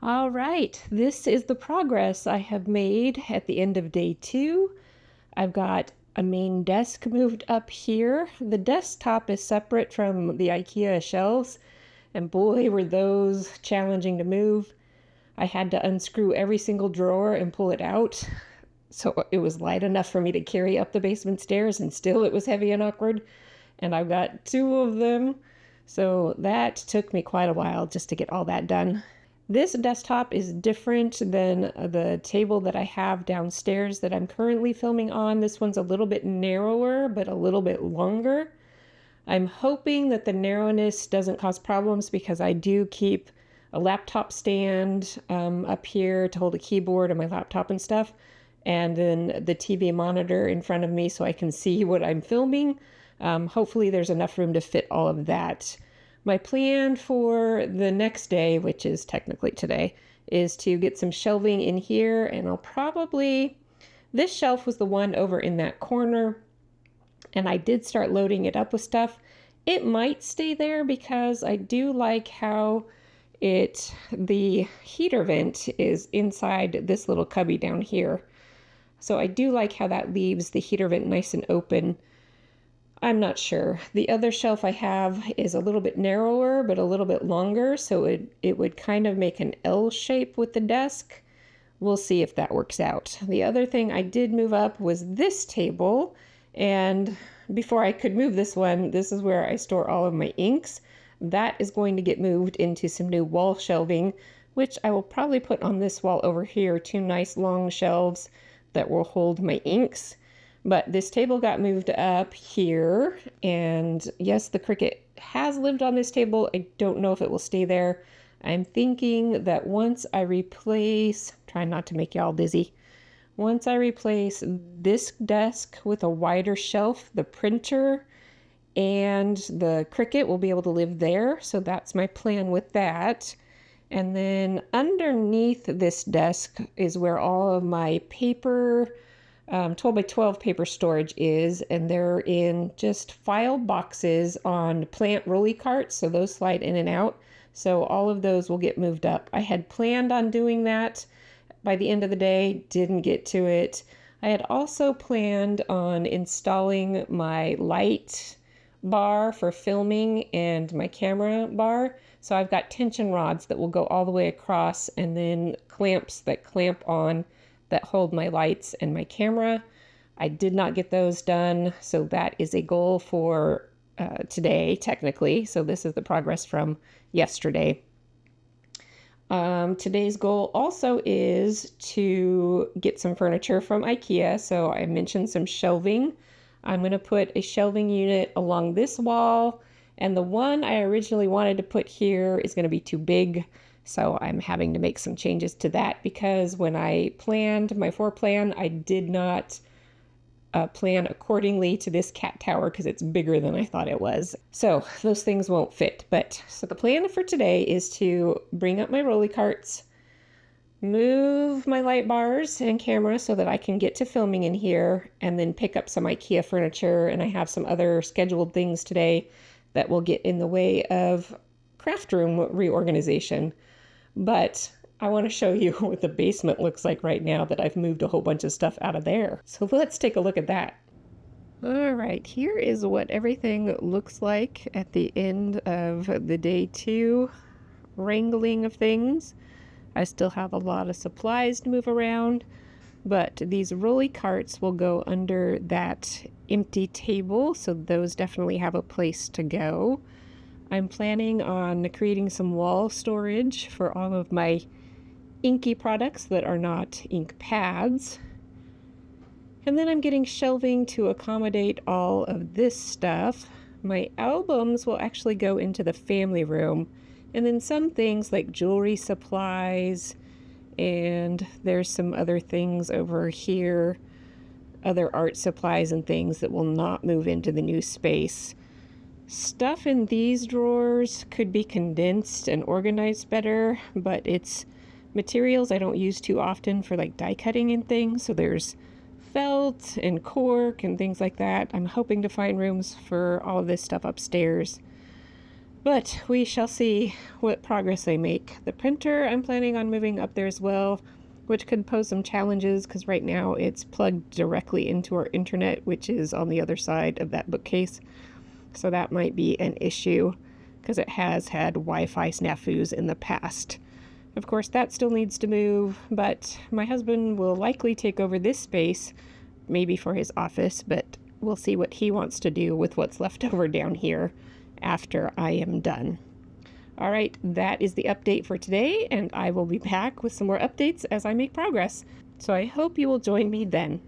All right, this is the progress I have made at the end of day 2. I've got a main desk moved up here. The desktop is separate from the IKEA shelves, and boy, were those challenging to move. I had to unscrew every single drawer and pull it out, so it was light enough for me to carry up the basement stairs, and still it was heavy and awkward. And I've got 2 of them, so that took me quite a while just to get all that done. This desktop is different than the table that I have downstairs that I'm currently filming on. This one's a little bit narrower, but a little bit longer. I'm hoping that the narrowness doesn't cause problems because I do keep a laptop stand up here to hold a keyboard and my laptop and stuff, and then the TV monitor in front of me so I can see what I'm filming. Hopefully there's enough room to fit all of that. My plan for the next day, which is technically today, is to get some shelving in here, and I'll probably... This shelf was the one over in that corner, and I did start loading it up with stuff. It might stay there because I do like how the heater vent is inside this little cubby down here. So I do like how that leaves the heater vent nice and open. I'm not sure. The other shelf I have is a little bit narrower, but a little bit longer, so it would kind of make an L shape with the desk. We'll see if that works out. The other thing I did move up was this table, and before I could move this one, this is where I store all of my inks. That is going to get moved into some new wall shelving, which I will probably put on this wall over here, 2 nice long shelves that will hold my inks. But this table got moved up here, and yes, the Cricut has lived on this table. I don't know if it will stay there. I'm thinking that once I replace, trying not to make y'all dizzy, once I replace this desk with a wider shelf, the printer and the Cricut will be able to live there. So that's my plan with that. And then underneath this desk is where all of my paper, 12 by 12 paper storage is, and they're in just file boxes on plant rolly carts, so those slide in and out. So all of those will get moved up. I had planned on doing that by the end of the day, didn't get to it. I had also planned on installing my light bar for filming and my camera bar. So I've got tension rods that will go all the way across, and then clamps that clamp on that hold my lights and my camera. I did not get those done, so that is a goal for today, technically. So this is the progress from yesterday. Today's goal also is to get some furniture from IKEA. So I mentioned some shelving. I'm going to put a shelving unit along this wall, and the one I originally wanted to put here is going to be too big. So I'm having to make some changes to that because when I planned my floor plan, I did not plan accordingly to this cat tower because it's bigger than I thought it was. So those things won't fit. So the plan for today is to bring up my rolly carts, move my light bars and camera so that I can get to filming in here, and then pick up some IKEA furniture. And I have some other scheduled things today that will get in the way of craft room reorganization. But I want to show you what the basement looks like right now that I've moved a whole bunch of stuff out of there. So let's take a look at that. All right, here is what everything looks like at the end of the day 2 wrangling of things. I still have a lot of supplies to move around, but these rolly carts will go under that empty table, so those definitely have a place to go. I'm planning on creating some wall storage for all of my inky products that are not ink pads. And then I'm getting shelving to accommodate all of this stuff. My albums will actually go into the family room, and then some things like jewelry supplies, and there's some other things over here, other art supplies and things that will not move into the new space. Stuff in these drawers could be condensed and organized better, but it's materials I don't use too often for like die cutting and things. So there's felt and cork and things like that. I'm hoping to find rooms for all of this stuff upstairs. But we shall see what progress they make. The printer I'm planning on moving up there as well, which could pose some challenges because right now it's plugged directly into our internet, which is on the other side of that bookcase. So that might be an issue because it has had Wi-Fi snafus in the past. Of course, that still needs to move, but my husband will likely take over this space, maybe for his office, but we'll see what he wants to do with what's left over down here after I am done. All right, that is the update for today, and I will be back with some more updates as I make progress. So I hope you will join me then.